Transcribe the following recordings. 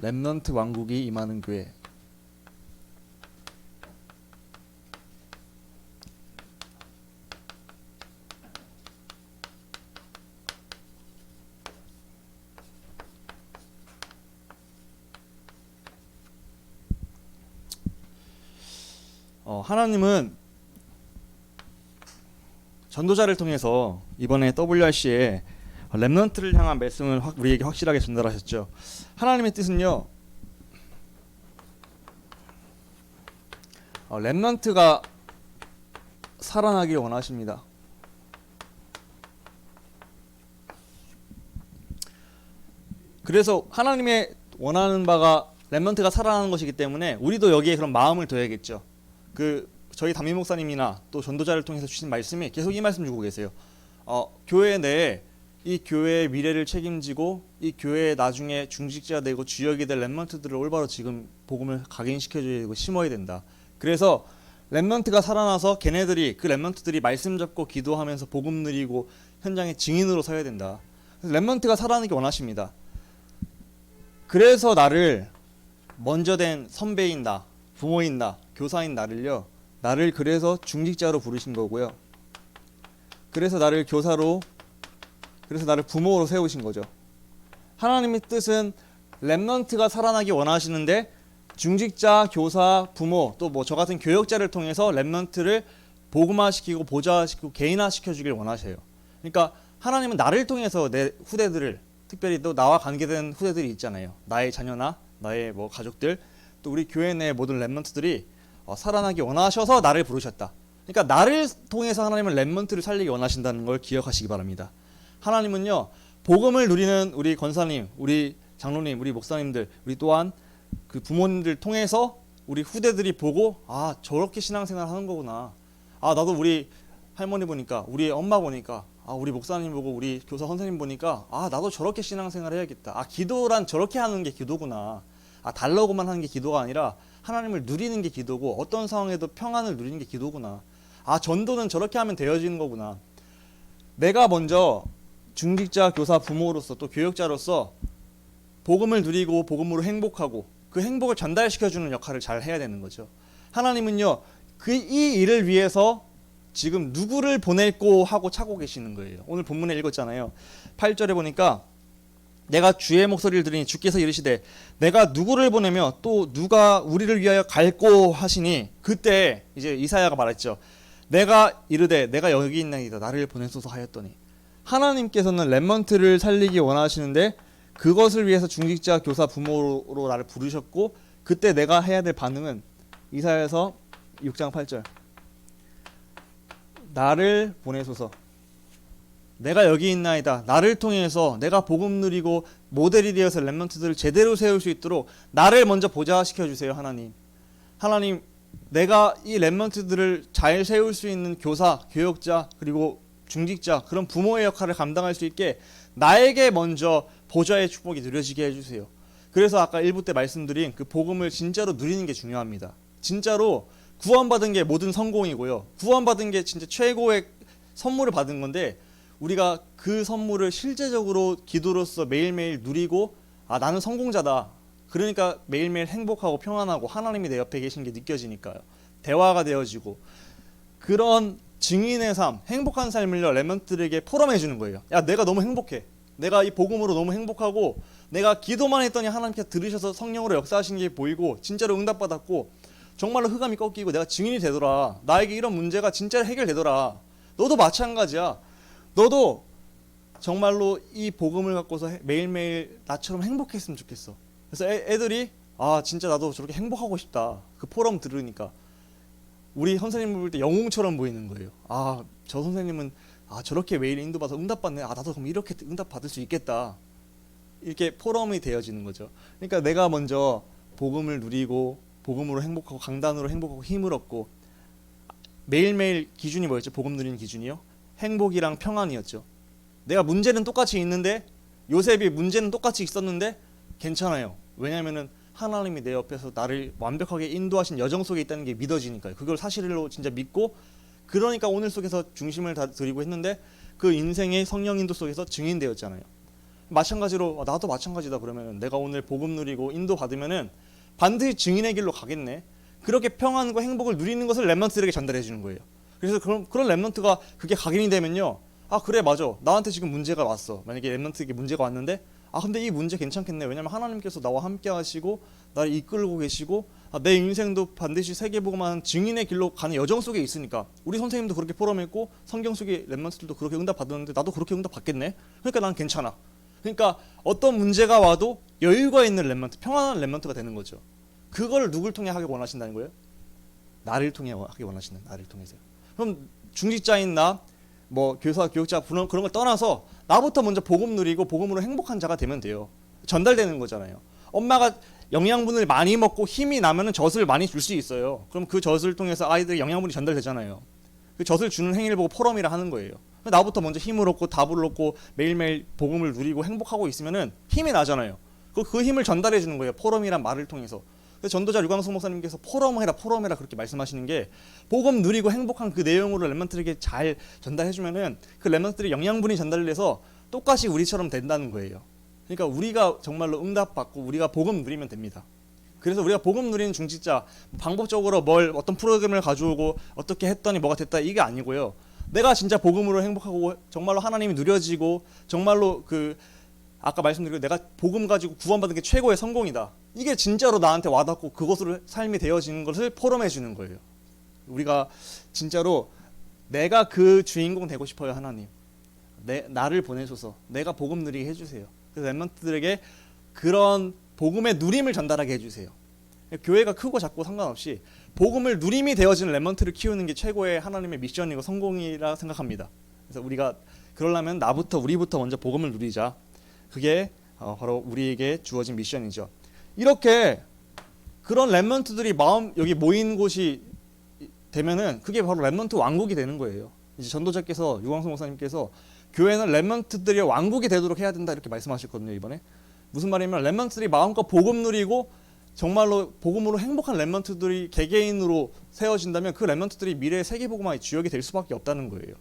렘넌트 왕국이 임하는 교회. 하나님은 전도자를 통해서 이번에 WRC에 렘넌트를 향한 말씀을 우리에게 확실하게 전달하셨죠. 하나님의 뜻은요, 렘넌트가 살아나길 원하십니다. 그래서 하나님의 원하는 바가 렘넌트가 살아나는 것이기 때문에 우리도 여기에 그런 마음을 둬야겠죠. 저희 담임 목사님이나 또 전도자를 통해서 주신 말씀이 계속 이 말씀 주고 계세요. 교회 내에 이 교회의 미래를 책임지고 이 교회에 나중에 중직자가 되고 주역이 될 렘넌트들을 올바로 지금 복음을 각인시켜줘야 되고 심어야 된다. 그래서 렘넌트가 살아나서 걔네들이 그 렘넌트들이 말씀 잡고 기도하면서 복음 누리고 현장의 증인으로 서야 된다. 렘넌트가 살아나기 원하십니다. 그래서 나를 먼저 된 선배인 나, 부모인 나, 교사인 나를 그래서 중직자로 부르신 거고요. 그래서 나를 교사로, 그래서 나를 부모로 세우신 거죠. 하나님의 뜻은 렘넌트가 살아나기 원하시는데 중직자, 교사, 부모, 또 저 같은 교역자를 통해서 렘넌트를 복음화시키고 보좌화시키고 개인화시켜 주길 원하셔요. 그러니까 하나님은 나를 통해서 내 후대들을, 특별히 또 나와 관계된 후대들이 있잖아요. 나의 자녀나 나의 가족들, 또 우리 교회 내 모든 렘넌트들이 살아나기 원하셔서 나를 부르셨다. 그러니까 나를 통해서 하나님은 렘넌트를 살리기 원하신다는 걸 기억하시기 바랍니다. 하나님은요, 복음을 누리는 우리 권사님, 우리 장로님, 우리 목사님들, 우리 또한 그 부모님들 통해서 우리 후대들이 보고, 저렇게 신앙생활 하는 거구나. 나도 우리 할머니 보니까, 우리 엄마 보니까, 우리 목사님 보고 우리 교사 선생님 보니까 나도 저렇게 신앙생활 해야겠다. 기도란 저렇게 하는 게 기도구나. 달라고만 하는 게 기도가 아니라 하나님을 누리는 게 기도고, 어떤 상황에도 평안을 누리는 게 기도구나. 전도는 저렇게 하면 되어지는 거구나. 내가 먼저 중직자, 교사, 부모로서 또 교역자로서 복음을 누리고 복음으로 행복하고 그 행복을 전달시켜주는 역할을 잘 해야 되는 거죠. 하나님은요, 이 일을 위해서 지금 누구를 보낼고 하고 차고 계시는 거예요. 오늘 본문에 읽었잖아요. 8절에 보니까 내가 주의 목소리를 들으니 주께서 이르시되 내가 누구를 보내며 또 누가 우리를 위하여 갈고 하시니, 그때 이제 이사야가 말했죠. 내가 이르되 내가 여기 있나이다 나를 보내소서 하였더니, 하나님께서는 렘넌트를 살리기 원하시는데 그것을 위해서 중직자, 교사, 부모로 나를 부르셨고, 그때 내가 해야 될 반응은 이사야서 6장 8절 나를 보내소서, 내가 여기 있나이다, 나를 통해서 내가 복음 누리고 모델이 되어서 렘넌트들을 제대로 세울 수 있도록 나를 먼저 보좌시켜 주세요. 하나님, 내가 이 렘넌트들을 잘 세울 수 있는 교사, 교역자, 그리고 중직자, 그런 부모의 역할을 감당할 수 있게 나에게 먼저 보좌의 축복이 누려지게 해주세요. 그래서 아까 1부 때 말씀드린 그 복음을 진짜로 누리는 게 중요합니다. 진짜로 구원받은 게 모든 성공이고요. 구원받은 게 진짜 최고의 선물을 받은 건데, 우리가 그 선물을 실제적으로 기도로서 매일매일 누리고, 나는 성공자다. 그러니까 매일매일 행복하고 평안하고 하나님이 내 옆에 계신 게 느껴지니까요. 대화가 되어지고, 그런 증인의 삶, 행복한 삶을 렘넌트들에게 포럼해 주는 거예요. 내가 너무 행복해. 내가 이 복음으로 너무 행복하고, 내가 기도만 했더니 하나님께서 들으셔서 성령으로 역사하신 게 보이고 진짜로 응답받았고 정말로 흑암이 꺾이고 내가 증인이 되더라. 나에게 이런 문제가 진짜로 해결되더라. 너도 마찬가지야. 너도 정말로 이 복음을 갖고서 매일매일 나처럼 행복했으면 좋겠어. 그래서 애들이 진짜 나도 저렇게 행복하고 싶다. 그 포럼 들으니까 우리 선생님을 볼 때 영웅처럼 보이는 거예요. 저 선생님은 저렇게 매일 인도받아서 응답받네. 나도 그럼 이렇게 응답받을 수 있겠다. 이렇게 포럼이 되어지는 거죠. 그러니까 내가 먼저 복음을 누리고 복음으로 행복하고 강단으로 행복하고 힘을 얻고, 매일매일 기준이 뭐였죠? 복음 누리는 기준이요? 행복이랑 평안이었죠. 내가 문제는 똑같이 있는데, 요셉이 문제는 똑같이 있었는데 괜찮아요. 왜냐하면은 하나님이 내 옆에서 나를 완벽하게 인도하신 여정 속에 있다는 게 믿어지니까요. 그걸 사실로 진짜 믿고, 그러니까 오늘 속에서 중심을 다 드리고 했는데 그 인생의 성령 인도 속에서 증인되었잖아요. 마찬가지로 나도 마찬가지다. 그러면 내가 오늘 복음 누리고 인도 받으면은 반드시 증인의 길로 가겠네. 그렇게 평안과 행복을 누리는 것을 렘넌트들에게 전달해 주는 거예요. 그래서 그런 렘넌트가 그게 각인이 되면요. 아 그래 맞아. 나한테 지금 문제가 왔어. 만약에 렘넌트에게 문제가 왔는데 근데 이 문제 괜찮겠네. 왜냐면 하나님께서 나와 함께 하시고 나를 이끌고 계시고 내 인생도 반드시 세계복음하는 증인의 길로 가는 여정 속에 있으니까 우리 선생님도 그렇게 포럼했고 성경 속의 렘넌트들도 그렇게 응답 받았는데 나도 그렇게 응답 받겠네. 그러니까 난 괜찮아. 그러니까 어떤 문제가 와도 여유가 있는 렘넌트, 평안한 렘넌트가 되는 거죠. 그걸 누굴 통해 하기 원하신다는 거예요? 나를 통해 하기 원하시는, 나를 통해서요. 그럼 중직자인 나, 뭐 교사, 교육자 그런 걸 떠나서 나부터 먼저 복음 누리고 복음으로 행복한 자가 되면 돼요. 전달되는 거잖아요. 엄마가 영양분을 많이 먹고 힘이 나면은 젖을 많이 줄 수 있어요. 그럼 그 젖을 통해서 아이들이 영양분이 전달되잖아요. 그 젖을 주는 행위를 보고 포럼이라 하는 거예요. 나부터 먼저 힘을 얻고 답을 얻고 매일매일 복음을 누리고 행복하고 있으면은 힘이 나잖아요. 그 힘을 전달해 주는 거예요. 포럼이란 말을 통해서. 전도자 류광숙 목사님께서 포럼해라 그렇게 말씀하시는 게 복음 누리고 행복한 그 내용으로 렘넌트들에게 잘 전달해 주면은 그 렘넌트들의 영양분이 전달돼서 똑같이 우리처럼 된다는 거예요. 그러니까 우리가 정말로 응답받고 우리가 복음 누리면 됩니다. 그래서 우리가 복음 누리는 중직자 방법적으로 어떤 프로그램을 가져오고 어떻게 했더니 뭐가 됐다 이게 아니고요. 내가 진짜 복음으로 행복하고 정말로 하나님이 누려지고 정말로 아까 말씀드린 내가 복음 가지고 구원받은 게 최고의 성공이다. 이게 진짜로 나한테 와닿고 그것으로 삶이 되어지는 것을 포럼해 주는 거예요. 우리가 진짜로 내가 그 주인공 되고 싶어요. 하나님. 나를 보내셔서 내가 복음 누리게 해주세요. 그래서 렘넌트들에게 그런 복음의 누림을 전달하게 해주세요. 교회가 크고 작고 상관없이 복음을 누림이 되어지는 렘넌트를 키우는 게 최고의 하나님의 미션이고 성공이라 생각합니다. 그래서 우리가 그러려면 우리부터 먼저 복음을 누리자. 그게 바로 우리에게 주어진 미션이죠. 이렇게 그런 렘넌트들이 여기 모인 곳이 되면은 그게 바로 렘넌트 왕국이 되는 거예요. 이제 전도자께서 유광수 목사님께서 교회는 렘넌트들의 왕국이 되도록 해야 된다 이렇게 말씀하셨거든요. 이번에 무슨 말이냐면 렘넌트들이 마음껏 복음 누리고 정말로 복음으로 행복한 렘넌트들이 개개인으로 세워진다면 그 렘넌트들이 미래의 세계복음화의 주역이 될 수밖에 없다는 거예요.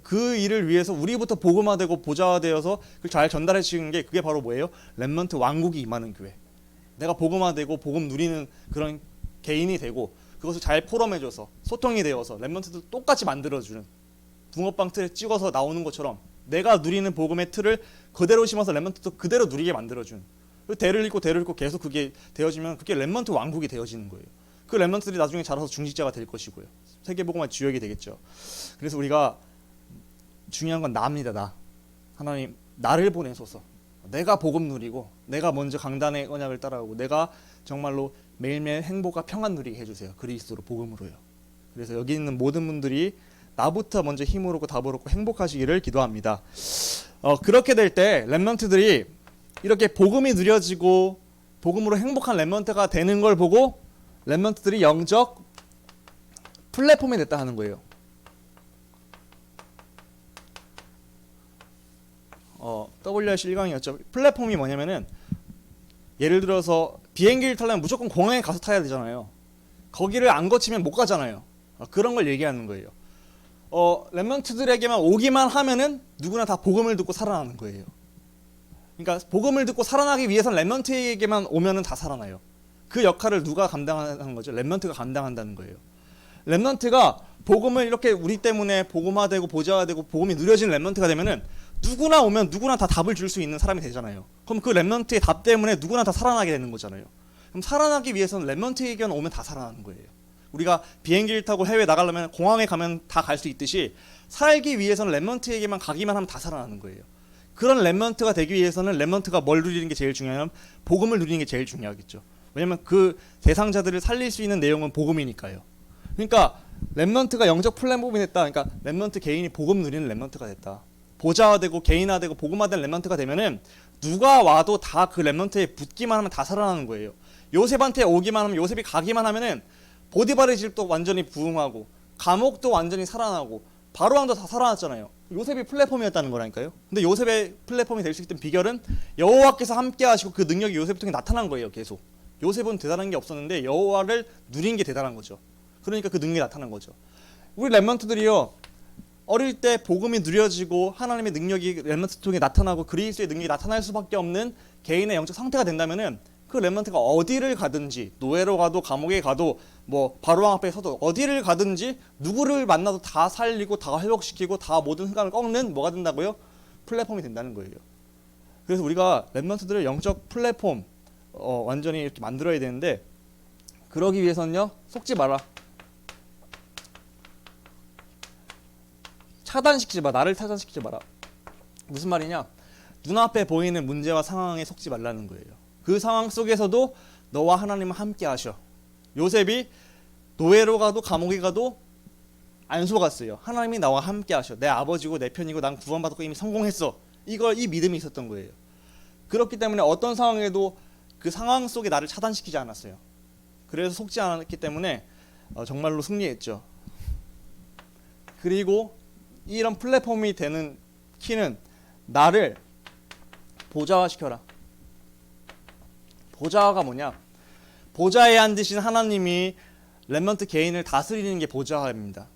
그 일을 위해서 우리부터 복음화되고 보좌화되어서 그걸 잘 전달해 주는 게 그게 바로 뭐예요? 렘넌트 왕국이 임하는 교회. 내가 복음화되고 복음 누리는 그런 개인이 되고 그것을 잘 포럼해줘서 소통이 되어서 렘넌트들 똑같이 만들어주는 붕어빵 틀에 찍어서 나오는 것처럼 내가 누리는 복음의 틀을 그대로 심어서 렘넌트도 그대로 누리게 만들어준 대를 잇고 계속 그게 되어지면 그게 렘넌트 왕국이 되어지는 거예요. 그 렘넌트들이 나중에 자라서 중직자가 될 것이고요. 세계복음화 주역이 되겠죠. 그래서 우리가 중요한 건 나입니다. 나. 하나님 나를 보내소서. 내가 복음 누리고 내가 먼저 강단의 언약을 따라가고 내가 정말로 매일매일 행복과 평안 누리게 해주세요. 그리스도로 복음으로요. 그래서 여기 있는 모든 분들이 나부터 먼저 힘을 얻고 답을 얻고 행복하시기를 기도합니다. 그렇게 될 때 렘넌트들이 이렇게 복음이 누려지고 복음으로 행복한 렘넌트가 되는 걸 보고 렘넌트들이 영적 플랫폼이 됐다 하는 거예요. WRC 1강이었죠. 플랫폼이 뭐냐면은 예를 들어서 비행기를 타려면 무조건 공항에 가서 타야 되잖아요. 거기를 안 거치면 못 가잖아요. 그런 걸 얘기하는 거예요. 렘넌트들에게만 오기만 하면은 누구나 다 복음을 듣고 살아나는 거예요. 그러니까 복음을 듣고 살아나기 위해서는 렘넌트에게만 오면은 다 살아나요. 그 역할을 누가 감당하는 거죠? 렘넌트가 감당한다는 거예요. 렘넌트가 복음을 이렇게 우리 때문에 복음화되고 보좌화되고 복음이 누려지는 렘넌트가 되면은 누구나 오면 누구나 다 답을 줄 수 있는 사람이 되잖아요. 그럼 그 렘넌트의 답 때문에 누구나 다 살아나게 되는 거잖아요. 그럼 살아나기 위해서는 렘넌트에게만 오면 다 살아나는 거예요. 우리가 비행기를 타고 해외 나가려면 공항에 가면 다 갈 수 있듯이 살기 위해서는 렘넌트에게만 가기만 하면 다 살아나는 거예요. 그런 렘넌트가 되기 위해서는 렘넌트가 뭘 누리는 게 제일 중요하냐면 복음을 누리는 게 제일 중요하겠죠. 왜냐면 그 대상자들을 살릴 수 있는 내용은 복음이니까요. 그러니까 렘넌트가 영적 플랫폼이 됐다. 그러니까 렘넌트 개인이 복음 누리는 렘넌트가 됐다. 보좌화되고 개인화되고 복음화된 렘넌트가 되면은 누가 와도 다 그 렘넌트에 붙기만 하면 다 살아나는 거예요. 요셉한테 오기만 하면 요셉이 가기만 하면은 보디발의 집도 완전히 부흥하고 감옥도 완전히 살아나고 바로왕도 다 살아났잖아요. 요셉이 플랫폼이었다는 거라니까요. 근데 요셉의 플랫폼이 될 수 있던 비결은 여호와께서 함께 하시고 그 능력이 요셉을 통해 나타난 거예요. 계속. 요셉은 대단한 게 없었는데 여호와를 누린 게 대단한 거죠. 그러니까 그 능력이 나타난 거죠. 우리 렘넌트들이요. 어릴 때 복음이 누려지고 하나님의 능력이 렘넌트 통해 나타나고 그리스도의 능력이 나타날 수밖에 없는 개인의 영적 상태가 된다면은 그 렘넌트가 어디를 가든지 노예로 가도 감옥에 가도 뭐 바로왕 앞에 서도 어디를 가든지 누구를 만나도 다 살리고 다 회복시키고 다 모든 흑암을 꺾는 뭐가 된다고요? 플랫폼이 된다는 거예요. 그래서 우리가 렘넌트들을 영적 플랫폼 완전히 이렇게 만들어야 되는데 그러기 위해서는요 속지 마라. 차단시키지 마. 나를 차단시키지 마라. 무슨 말이냐? 눈앞에 보이는 문제와 상황에 속지 말라는 거예요. 그 상황 속에서도 너와 하나님은 함께 하셔. 요셉이 노예로 가도 감옥에 가도 안 속았어요. 하나님이 나와 함께 하셔. 내 아버지고 내 편이고 난 구원받았고 이미 성공했어. 이 믿음이 있었던 거예요. 그렇기 때문에 어떤 상황에도 그 상황 속에 나를 차단시키지 않았어요. 그래서 속지 않았기 때문에 정말로 승리했죠. 그리고 이런 플랫폼이 되는 키는 나를 보좌화시켜라. 보좌화가 뭐냐? 보좌에 앉으신 하나님이 렘넌트 개인을 다스리는 게 보좌화입니다.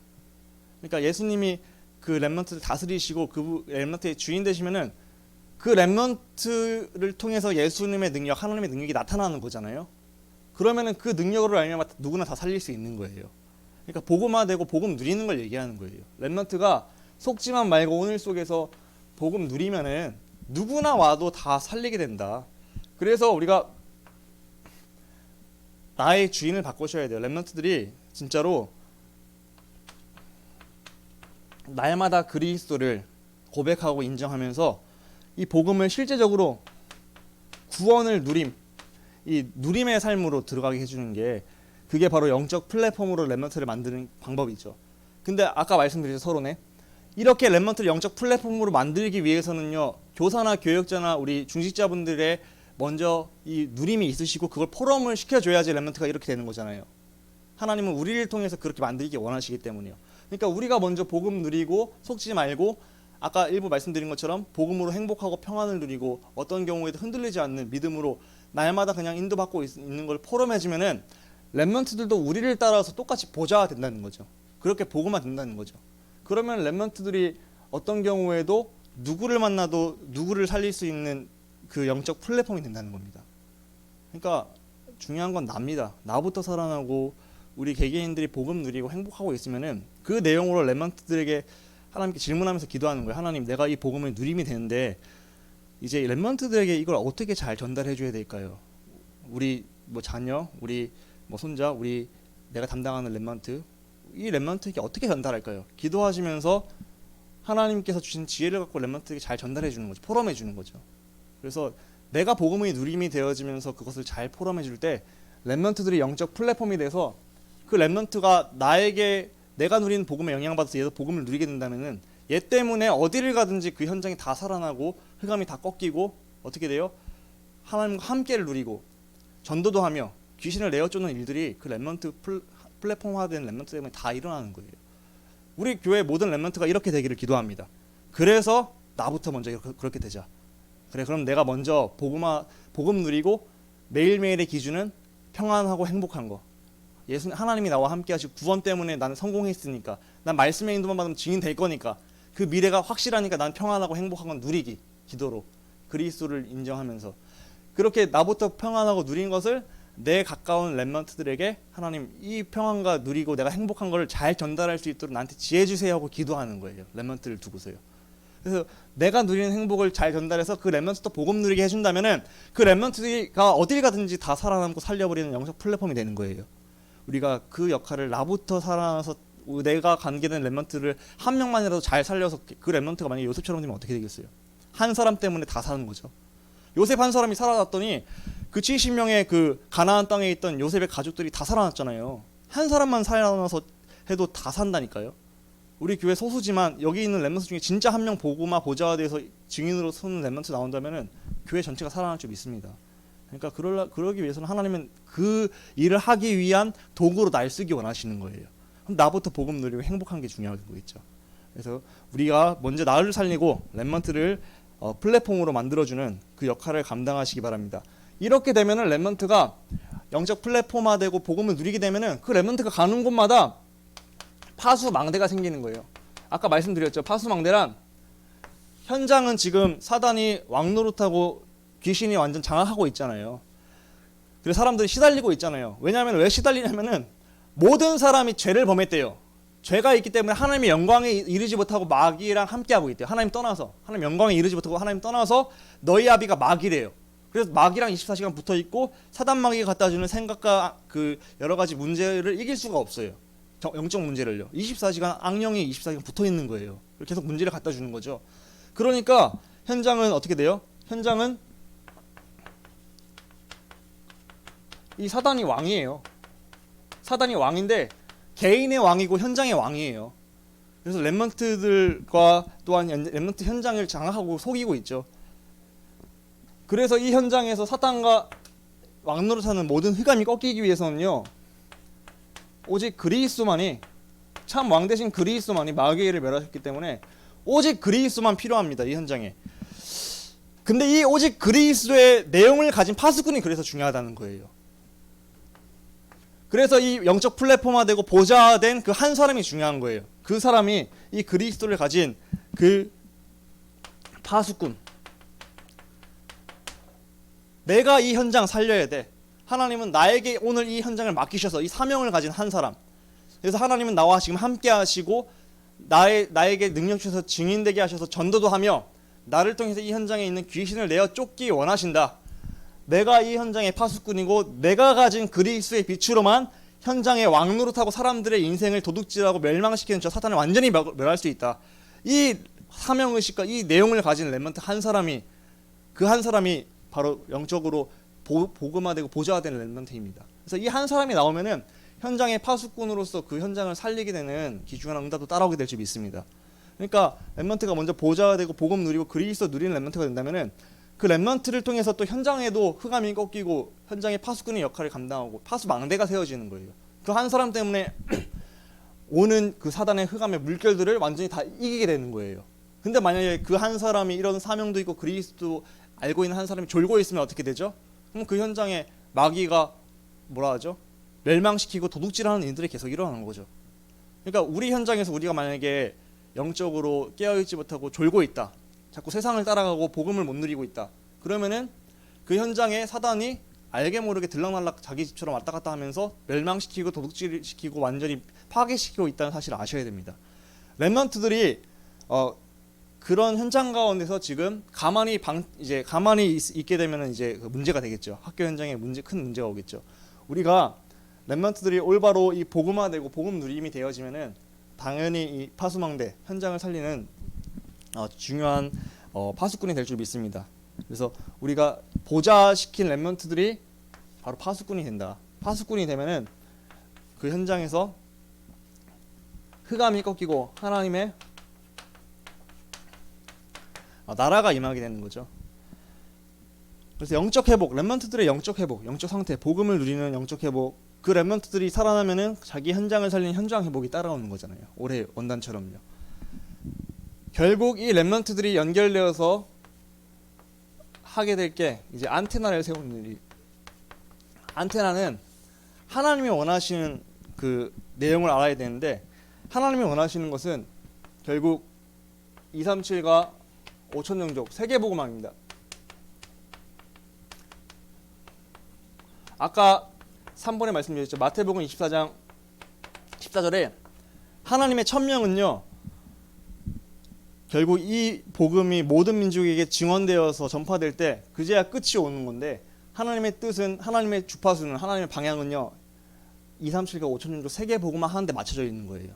그러니까 예수님이 그 렘넌트를 다스리시고 그 렘넌트의 주인 되시면은 그 렘넌트를 통해서 예수님의 능력, 하나님의 능력이 나타나는 거잖아요. 그러면은 그 능력으로 알면 누구나 다 살릴 수 있는 거예요. 그러니까 복음화되고 복음 누리는 걸 얘기하는 거예요. 렘넌트가 속지만 말고 오늘 속에서 복음 누리면은 누구나 와도 다 살리게 된다. 그래서 우리가 나의 주인을 바꾸셔야 돼요. 렘넌트들이 진짜로 날마다 그리스도를 고백하고 인정하면서 이 복음을 실제적으로 구원을 누림, 이 누림의 삶으로 들어가게 해주는 게 그게 바로 영적 플랫폼으로 렘넌트를 만드는 방법이죠. 근데 아까 말씀드린 서론에 이렇게 렘넌트를 영적 플랫폼으로 만들기 위해서는요 교사나 교역자나 우리 중직자분들의 먼저 이 누림이 있으시고 그걸 포럼을 시켜줘야지 렘넌트가 이렇게 되는 거잖아요. 하나님은 우리를 통해서 그렇게 만들기 원하시기 때문이요. 그러니까 우리가 먼저 복음 누리고 속지 말고 아까 일부 말씀드린 것처럼 복음으로 행복하고 평안을 누리고 어떤 경우에도 흔들리지 않는 믿음으로 날마다 그냥 인도받고 있는 걸 포럼해주면은 렘넌트들도 우리를 따라서 똑같이 보좌가 된다는 거죠. 그렇게 복음화 된다는 거죠. 그러면 렘넌트들이 어떤 경우에도 누구를 만나도 누구를 살릴 수 있는 그 영적 플랫폼이 된다는 겁니다. 그러니까 중요한 건 납니다. 나부터 살아나고 우리 개개인들이 복음 누리고 행복하고 있으면은 그 내용으로 렘넌트들에게 하나님께 질문하면서 기도하는 거예요. 하나님, 내가 이 복음을 누림이 되는데 이제 렘넌트들에게 이걸 어떻게 잘 전달해 줘야 될까요? 우리 뭐 자녀, 우리 뭐 손자, 우리 내가 담당하는 렘넌트, 이 렘넌트에게 어떻게 전달할까요? 기도하시면서 하나님께서 주신 지혜를 갖고 렘넌트에게 잘 전달해 주는 거죠. 포럼해 주는 거죠. 그래서 내가 복음의 누림이 되어지면서 그것을 잘 포럼해 줄 때 렘넌트들이 영적 플랫폼이 돼서 그 렘넌트가 나에게 내가 누리는 복음에 영향받아서 얘도 복음을 누리게 된다면은 얘 때문에 어디를 가든지 그 현장이 다 살아나고 흑암이 다 꺾이고 어떻게 돼요? 하나님과 함께를 누리고 전도도 하며 귀신을 내어쫓는 일들이 그 렘넌트 플랫폼화된 렘넌트 때문에 다 일어나는 거예요. 우리 교회 모든 렘넌트가 이렇게 되기를 기도합니다. 그래서 나부터 먼저 그렇게 되자. 그래, 그럼 내가 먼저 복음 누리고 매일매일의 기준은 평안하고 행복한 거. 하나님이 나와 함께 하시고 구원 때문에 나는 성공했으니까, 난 말씀의 인도만 받으면 증인 될 거니까, 그 미래가 확실하니까 난 평안하고 행복한 건 누리기, 기도로 그리스도를 인정하면서 그렇게 나부터 평안하고 누린 것을 내 가까운 렘넌트들에게 하나님 이 평안과 누리고 내가 행복한 걸 잘 전달할 수 있도록 나한테 지혜 주세요 하고 기도하는 거예요. 렘넌트를 두고서요. 그래서 내가 누리는 행복을 잘 전달해서 그 렘넌트도 복음 누리게 해준다면은 그 렘넌트가 어딜 가든지 다 살아남고 살려버리는 영적 플랫폼이 되는 거예요. 우리가 그 역할을 나부터 살아나서 내가 관계된 렘넌트를 한 명만이라도 잘 살려서 그 렘넌트가 만약에 요셉처럼 되면 어떻게 되겠어요? 한 사람 때문에 다 사는 거죠. 요셉 한 사람이 살아났더니 그 70명의 그 가나안 땅에 있던 요셉의 가족들이 다 살아났잖아요. 한 사람만 살아나서 해도 다 산다니까요. 우리 교회 소수지만 여기 있는 렘넌트 중에 진짜 한 명 보고마 보좌가 돼서 증인으로 서는 렘넌트 나온다면은 교회 전체가 살아날 줄 믿습니다. 그러니까 그러기 위해서는 하나님은 그 일을 하기 위한 도구로 날 쓰기 원하시는 거예요. 그럼 나부터 복음 누리고 행복한 게 중요한 거겠죠. 그래서 우리가 먼저 나를 살리고 렘넌트를 플랫폼으로 만들어주는 그 역할을 감당하시기 바랍니다. 이렇게 되면은 렘넌트가 영적 플랫폼화되고 복음을 누리게 되면은 그 렘넌트가 가는 곳마다 파수망대가 생기는 거예요. 아까 말씀드렸죠. 파수망대란 현장은 지금 사단이 왕노릇하고 귀신이 완전 장악하고 있잖아요. 그래서 사람들이 시달리고 있잖아요. 왜냐하면 왜 시달리냐면은 모든 사람이 죄를 범했대요. 죄가 있기 때문에 하나님의 영광에 이르지 못하고 마귀랑 함께하고 있대요. 하나님 떠나서, 하나님 영광에 이르지 못하고 하나님 떠나서 너희 아비가 마귀래요. 그래서 마귀랑 24시간 붙어 있고 사단 마귀가 갖다 주는 생각과 그 여러 가지 문제를 이길 수가 없어요. 영적 문제를요. 24시간 악령이 24시간 붙어 있는 거예요. 계속 문제를 갖다 주는 거죠. 그러니까 현장은 어떻게 돼요? 현장은 이 사단이 왕이에요. 사단이 왕인데 개인의 왕이고 현장의 왕이에요. 그래서 렘넌트들과 또한 렘넌트 현장을 장악하고 속이고 있죠. 그래서 이 현장에서 사탄과 왕노릇하는 모든 흑암이 꺾이기 위해서는요, 오직 그리스도만이, 참 왕 대신 그리스도만이 마귀를 멸하셨기 때문에 오직 그리스도만 필요합니다. 이 현장에. 근데 이 오직 그리스도의 내용을 가진 파수꾼이 그래서 중요하다는 거예요. 그래서 이 영적 플랫폼화되고 보좌된 그 한 사람이 중요한 거예요. 그 사람이 이 그리스도를 가진 그 파수꾼. 내가 이 현장 살려야 돼. 하나님은 나에게 오늘 이 현장을 맡기셔서 이 사명을 가진 한 사람. 그래서 하나님은 나와 지금 함께 하시고 나에게 능력 주셔서 증인되게 하셔서 전도도 하며 나를 통해서 이 현장에 있는 귀신을 내어 쫓기 원하신다. 내가 이 현장의 파수꾼이고 내가 가진 그리스도의 빛으로만 현장에 왕노릇하고 사람들의 인생을 도둑질하고 멸망시키는 저 사탄을 완전히 멸할 수 있다. 이 사명의식과 이 내용을 가진 렘넌트 한 사람이, 그 한 사람이 바로 영적으로 복음화되고 보좌화되는 렘넌트입니다. 그래서 이 한 사람이 나오면은 현장의 파수꾼으로서 그 현장을 살리게 되는 귀중한 응답도 따라오게 될 줄 믿습니다. 그러니까 렘넌트가 먼저 보좌화되고 복음 누리고 그리스도 누리는 렘넌트가 된다면은 그 렘넌트를 통해서 또 현장에도 흑암이 꺾이고 현장의 파수꾼의 역할을 감당하고 파수망대가 세워지는 거예요. 그 한 사람 때문에 오는 그 사단의 흑암의 물결들을 완전히 다 이기게 되는 거예요. 근데 만약에 그 한 사람이 이런 사명도 있고 그리스도 알고 있는 한 사람이 졸고 있으면 어떻게 되죠? 그럼 그 현장에 마귀가 뭐라 하죠? 멸망시키고 도둑질하는 일들이 계속 일어나는 거죠. 그러니까 우리 현장에서 우리가 만약에 영적으로 깨어있지 못하고 졸고 있다. 자꾸 세상을 따라가고 복음을 못 누리고 있다. 그러면은 그 현장에 사단이 알게 모르게 들락날락 자기 집처럼 왔다 갔다 하면서 멸망시키고 도둑질시키고 완전히 파괴시키고 있다는 사실을 아셔야 됩니다. 렘넌트들이 그런 현장 가운데서 지금 가만히 있게 되면은 이제 그 문제가 되겠죠. 학교 현장에 큰 문제가 오겠죠. 우리가 렘넌트들이 올바로 이 복음화되고 복음 누림이 되어지면은 당연히 이 파수망대 현장을 살리는 중요한 파수꾼이 될 줄 믿습니다. 그래서 우리가 보좌시킨 렘넌트들이 바로 파수꾼이 된다. 파수꾼이 되면은 그 현장에서 흑암이 꺾이고 하나님의 나라가 임하게 되는 거죠. 그래서 영적 회복, 렘넌트들의 영적 회복, 영적 상태, 복음을 누리는 영적 회복, 그 렘넌트들이 살아나면은 자기 현장을 살리는 현장 회복이 따라오는 거잖아요. 올해 원단처럼요. 결국 이 렘넌트들이 연결되어서 하게 될 게 이제 안테나를 세우는 일이. 안테나는 하나님이 원하시는 그 내용을 알아야 되는데 하나님이 원하시는 것은 결국 237과 5천 영족 세계복음화입니다. 아까 3번에 말씀드렸죠. 마태복음 24장 14절에 하나님의 천명은요. 결국 이 복음이 모든 민족에게 증언되어서 전파될 때 그제야 끝이 오는 건데 하나님의 뜻은 하나님의 주파수는 하나님의 방향은요. 237과 5천 영족 세계복음화 하는 데 맞춰져 있는 거예요.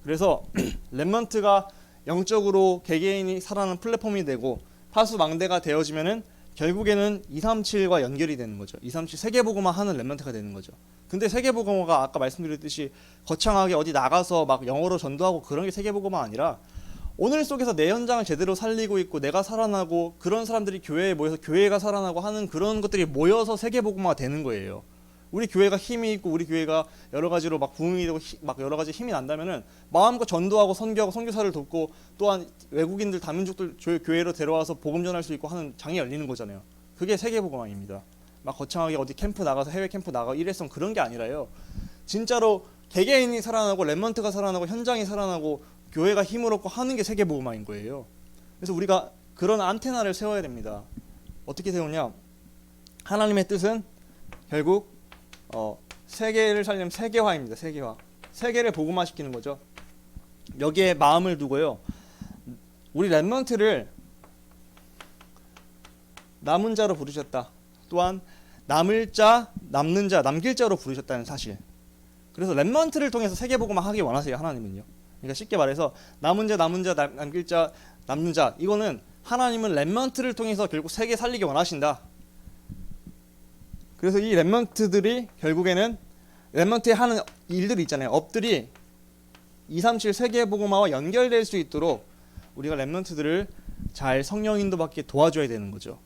그래서 렘넌트가 영적으로 개개인이 살아나는 플랫폼이 되고 파수망대가 되어지면은 결국에는 237과 연결이 되는 거죠. 237 세계복음화 하는 렘넌트가 되는 거죠. 근데 세계복음화가 아까 말씀드렸듯이 거창하게 어디 나가서 막 영어로 전도하고 그런 게 세계복음화 아니라 오늘 속에서 내 현장을 제대로 살리고 있고 내가 살아나고 그런 사람들이 교회에 모여서 교회가 살아나고 하는 그런 것들이 모여서 세계복음화가 되는 거예요. 우리 교회가 힘이 있고 우리 교회가 여러 가지로 막 부흥이 되고 막 여러 가지 힘이 난다면은 마음껏 전도하고 선교하고 선교사를 돕고 또한 외국인들 다민족들 교회로 데려와서 복음 전할 수 있고 하는 장이 열리는 거잖아요. 그게 세계복음화입니다. 막 거창하게 어디 캠프 나가서 해외 캠프 나가고 일회성 그런 게 아니라요. 진짜로 개개인이 살아나고 렘넌트가 살아나고 현장이 살아나고 교회가 힘을 얻고 하는 게 세계복음화인 거예요. 그래서 우리가 그런 안테나를 세워야 됩니다. 어떻게 세우냐? 하나님의 뜻은 결국 세계를 살리면 세계화입니다. 세계화. 세계를 복음화시키는 거죠. 여기에 마음을 두고요. 우리 렘넌트를 남은 자로 부르셨다. 또한 남을 자, 남는 자, 남길 자로 부르셨다는 사실. 그래서 렘넌트를 통해서 세계복음화 하기 원하세요. 하나님은요. 그러니까 쉽게 말해서 남은 자, 남길 자, 남는 자. 이거는 하나님은 렘넌트를 통해서 결국 세계 살리기 원하신다. 그래서 이 렘넌트들이 결국에는 렘넌트에 하는 일들이 있잖아요. 업들이 237 세계복음화와 연결될 수 있도록 우리가 렘넌트들을 잘 성령 인도받게 도와줘야 되는 거죠.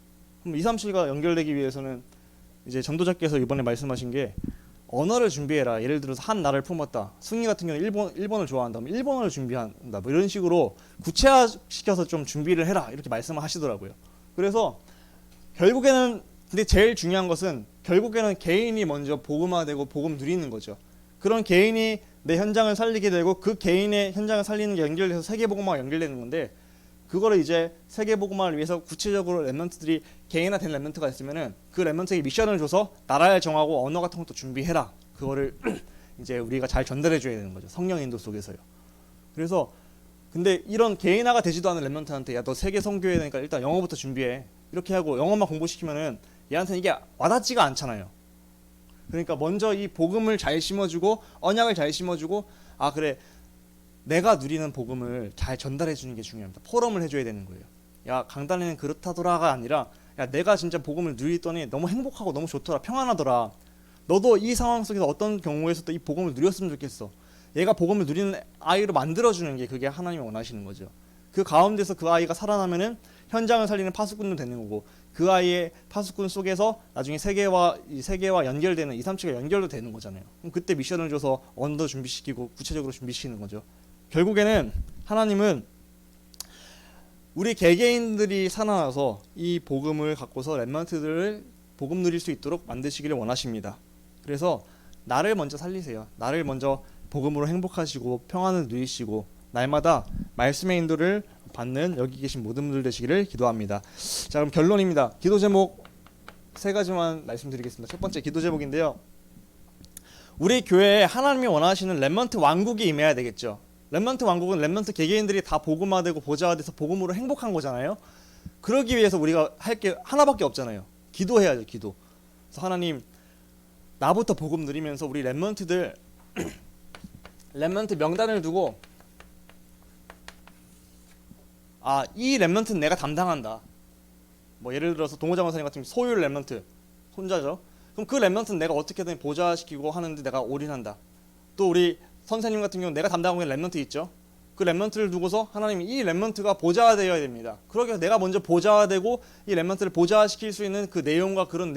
그럼 237과 연결되기 위해서는 이제 전도자께서 이번에 말씀하신 게 언어를 준비해라. 예를 들어서 한 나라를 품었다. 승희 같은 경우는 일본을 좋아한다. 일본어를 준비한다. 뭐 이런 식으로 구체화시켜서 좀 준비를 해라. 이렇게 말씀을 하시더라고요. 그래서 결국에는 근데 제일 중요한 것은 결국에는 개인이 먼저 복음화되고 복음 누리는 거죠. 그런 개인이 내 현장을 살리게 되고 그 개인의 현장을 살리는 게 연결돼서 세계복음화가 연결되는 건데 그거를 이제 세계복음화를 위해서 구체적으로 렘넌트들이 개인화된 렘넌트가 있으면은 그 렘넌트에게 미션을 줘서 나라를 정하고 언어 같은 것도 준비해라. 그거를 이제 우리가 잘 전달해 줘야 되는 거죠. 성령 인도 속에서요. 그래서 근데 이런 개인화가 되지도 않은 렘넌트한테 야 너 세계 선교해야 되니까 일단 영어부터 준비해. 이렇게 하고 영어만 공부시키면은 얘한테는 이게 와닿지가 않잖아요. 그러니까 먼저 이 복음을 잘 심어주고 언약을 잘 심어주고 아 그래 내가 누리는 복음을 잘 전달해 주는 게 중요합니다. 포럼을 해줘야 되는 거예요. 야 강단에는 그렇다더라가 아니라 야 내가 진짜 복음을 누리더니 너무 행복하고 너무 좋더라 평안하더라. 너도 이 상황 속에서 어떤 경우에서도 이 복음을 누렸으면 좋겠어. 얘가 복음을 누리는 아이로 만들어주는 게 그게 하나님이 원하시는 거죠. 그 가운데서 그 아이가 살아나면은 현장을 살리는 파수꾼도 되는 거고 그 아이의 파수꾼 속에서 나중에 세계와 연결되는 237가 연결도 되는 거잖아요. 그럼 그때 미션을 줘서 언더 준비시키고 구체적으로 준비시키는 거죠. 결국에는 하나님은 우리 개개인들이 살아나서 이 복음을 갖고서 렘넌트들을 복음 누릴 수 있도록 만드시기를 원하십니다. 그래서 나를 먼저 살리세요. 나를 먼저 복음으로 행복하시고 평안을 누리시고 날마다 말씀의 인도를 받는 여기 계신 모든 분들 되시기를 기도합니다. 자 그럼 결론입니다. 기도 제목 세 가지만 말씀드리겠습니다. 첫 번째 기도 제목인데요. 우리 교회에 하나님이 원하시는 렘넌트 왕국이 임해야 되겠죠. 렘넌트 왕국은 렘넌트 개개인들이 다 복음화되고 보좌화돼서 복음으로 행복한 거잖아요. 그러기 위해서 우리가 할 게 하나밖에 없잖아요. 기도해야죠. 기도. 그래서 하나님 나부터 복음 누리면서 우리 렘넌트들 렘넌트 명단을 두고 이 렘넌트는 내가 담당한다. 뭐 예를 들어서 동호자 원사님 같은 경우 소율 렘넌트 혼자죠. 그럼 그 렘넌트는 내가 어떻게든 보좌시키고 하는데 내가 올인한다. 또 우리 선생님 같은 경우는 내가 담당하고 있는 렘넌트 있죠. 그 렘넌트를 두고서 하나님이 이 렘넌트가 보좌화되어야 됩니다. 그러기 위해서 내가 먼저 보좌화되고 이 렘넌트를 보좌화시킬 수 있는 그 내용과 그런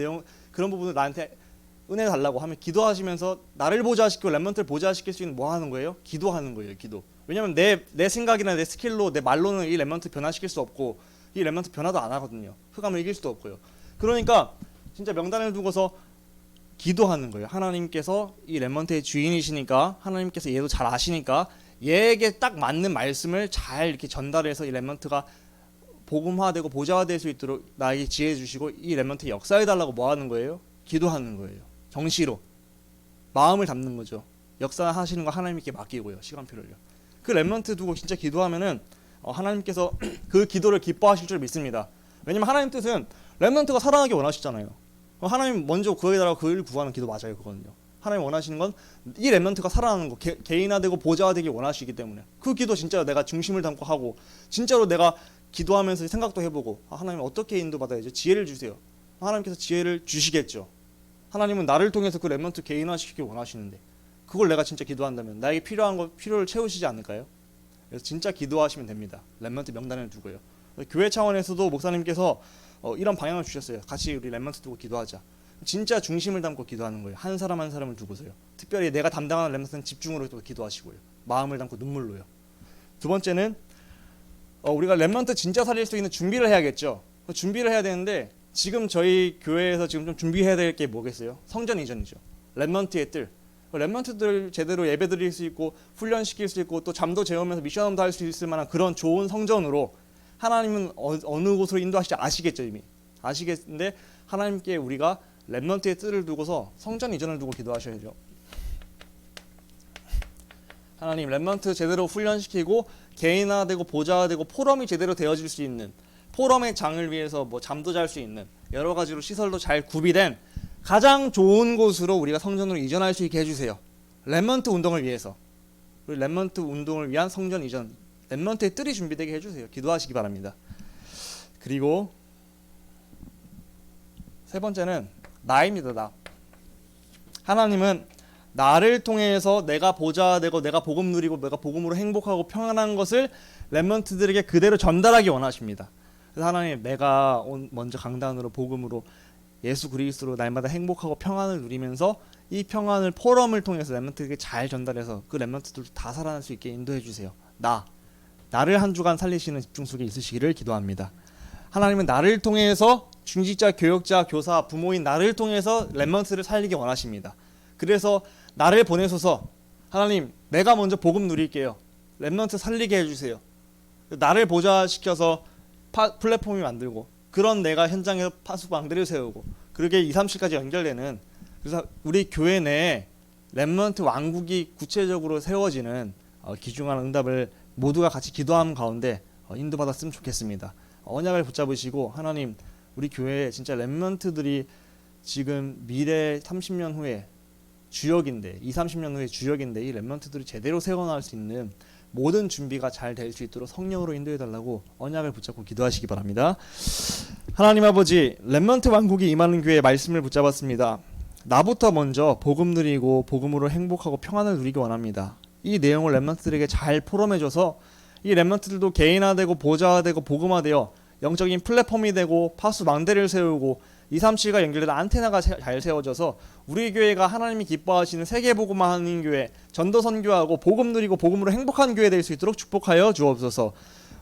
부분을 나한테 은혜 달라고 하면 기도하시면서 나를 보좌시키고 렘넌트를 보좌시킬 수 있는 뭐 하는 거예요? 기도하는 거예요. 기도. 왜냐면 내 생각이나 내 스킬로 내 말로는 이 렘넌트 변화시킬 수 없고 이 렘넌트 변화도 안 하거든요. 흑암을 이길 수도 없고요. 그러니까 진짜 명단을 두고서 기도하는 거예요. 하나님께서 이 렘넌트의 주인이시니까 하나님께서 얘도 잘 아시니까 얘에게 딱 맞는 말씀을 잘 이렇게 전달해서 이 렘넌트가 복음화되고 보좌화될 수 있도록 나에게 지혜 주시고 이 렘넌트에 역사해 달라고 뭐 하는 거예요? 기도하는 거예요. 정시로 마음을 담는 거죠. 역사하시는 거 하나님께 맡기고요. 시간표를요. 그 렘넌트 두고 진짜 기도하면은 하나님께서 그 기도를 기뻐하실 줄 믿습니다. 왜냐면 하나님 뜻은 렘넌트가 살아나기 원하시잖아요. 하나님 먼저 구해달라고 그를 구하는 기도 맞아요. 그거는요. 하나님 원하시는 건 이 렘넌트가 살아나는 거 개인화되고 보좌화되기 원하시기 때문에 그 기도 진짜 내가 중심을 담고 하고 진짜로 내가 기도하면서 생각도 해보고 하나님 어떻게 인도받아야지 지혜를 주세요. 하나님께서 지혜를 주시겠죠. 하나님은 나를 통해서 그 렘넌트 개인화시키기 원하시는데 그걸 내가 진짜 기도한다면 나에게 필요를 채우시지 않을까요? 그래서 진짜 기도하시면 됩니다. 렘넌트 명단을 두고요. 교회 차원에서도 목사님께서 이런 방향을 주셨어요. 같이 우리 렘넌트 두고 기도하자. 진짜 중심을 담고 기도하는 거예요. 한 사람 한 사람을 두고서요. 특별히 내가 담당하는 렘넌트는 집중으로 또 기도하시고요. 마음을 담고 눈물로요. 두 번째는 우리가 렘넌트 진짜 살릴 수 있는 준비를 해야겠죠. 준비를 해야 되는데 지금 저희 교회에서 지금 좀 준비해야 될 게 뭐겠어요? 성전 이전이죠. 렘넌트의 뜰. 렘넌트들 제대로 예배 드릴 수 있고 훈련시킬 수 있고 또 잠도 재우면서 미션홈도 할 수 있을 만한 그런 좋은 성전으로 하나님은 어느 곳으로 인도하실지 아시겠죠. 이미 아시겠는데 하나님께 우리가 렘넌트의 뜻을 두고서 성전 이전을 두고 기도하셔야죠. 하나님, 렘넌트 제대로 훈련시키고 개인화되고 보좌화되고 포럼이 제대로 되어질 수 있는, 포럼의 장을 위해서 뭐 잠도 잘 수 있는 여러 가지로 시설도 잘 구비된 가장 좋은 곳으로 우리가 성전으로 이전할 수 있게 해주세요. 렘넌트 운동을 위해서, 그리고 렘넌트 운동을 위한 성전 이전, 렘넌트의 뜰이 준비되게 해주세요. 기도하시기 바랍니다. 그리고 세 번째는 나입니다. 나. 하나님은 나를 통해서 내가 보좌되고 내가 복음 누리고 내가 복음으로 행복하고 평안한 것을 렘넌트들에게 그대로 전달하기 원하십니다. 그래서 하나님, 내가 먼저 강단으로 복음으로 예수 그리스도로 날마다 행복하고 평안을 누리면서 이 평안을 포럼을 통해서 렘넌트에게 잘 전달해서 그 렘넌트들도 다 살아날 수 있게 인도해 주세요. 나를 한 주간 살리시는 집중 속에 있으시기를 기도합니다. 하나님은 나를 통해서 중직자, 교역자, 교사, 부모인 나를 통해서 렘넌트를 살리기 원하십니다. 그래서 나를 보내소서. 하나님, 내가 먼저 복음 누릴게요. 렘넌트 살리게 해주세요. 나를 보좌시켜서 플랫폼이 만들고, 그런 내가 현장에서 파수방대를 세우고, 그렇게 2, 3실까지 연결되는, 그래서 우리 교회 내에 렘넌트 왕국이 구체적으로 세워지는 귀중한 응답을 모두가 같이 기도하는 가운데 인도받았으면 좋겠습니다. 언약을 붙잡으시고, 하나님, 우리 교회에 진짜 렘넌트들이 지금 미래 30년 후에 주역인데, 2, 30년 후에 주역인데, 이 렘넌트들이 제대로 세워나갈 수 있는 모든 준비가 잘 될 수 있도록 성령으로 인도해달라고 언약을 붙잡고 기도하시기 바랍니다. 하나님 아버지, 렘넌트 왕국이 임하는 교회의 말씀을 붙잡았습니다. 나부터 먼저 복음 누리고 복음으로 행복하고 평안을 누리기 원합니다. 이 내용을 렘넌트들에게 잘 포럼해줘서 이 렘넌트들도 개인화되고 보좌화되고 복음화되어 영적인 플랫폼이 되고 파수 망대를 세우고 2, 3C가 연결된 안테나가 잘 세워져서 우리 교회가 하나님이 기뻐하시는 세계복음화하는 교회, 전도 선교하고 복음 누리고 복음으로 행복한 교회 될 수 있도록 축복하여 주옵소서.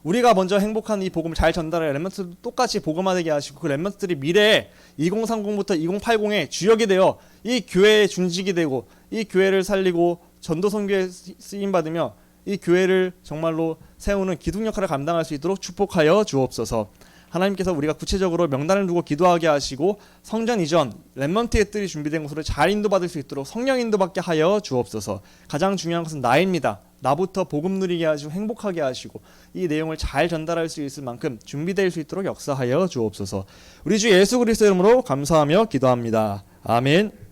우리가 먼저 행복한 이 복음을 잘 전달해 렘넌트도 똑같이 복음화되게 하시고, 그 렘넌트들이 미래에 2030부터 2080의 주역이 되어 이 교회의 중직이 되고 이 교회를 살리고 전도 선교에 쓰임 받으며 이 교회를 정말로 세우는 기둥 역할을 감당할 수 있도록 축복하여 주옵소서. 하나님께서 우리가 구체적으로 명단을 두고 기도하게 하시고 성전 이전, 렘넌트의 뜰이 준비된 곳으로 잘 인도받을 수 있도록 성령 인도받게 하여 주옵소서. 가장 중요한 것은 나입니다. 나부터 복음 누리게 하시고 행복하게 하시고 이 내용을 잘 전달할 수 있을 만큼 준비될 수 있도록 역사하여 주옵소서. 우리 주 예수 그리스도 이름으로 감사하며 기도합니다. 아멘.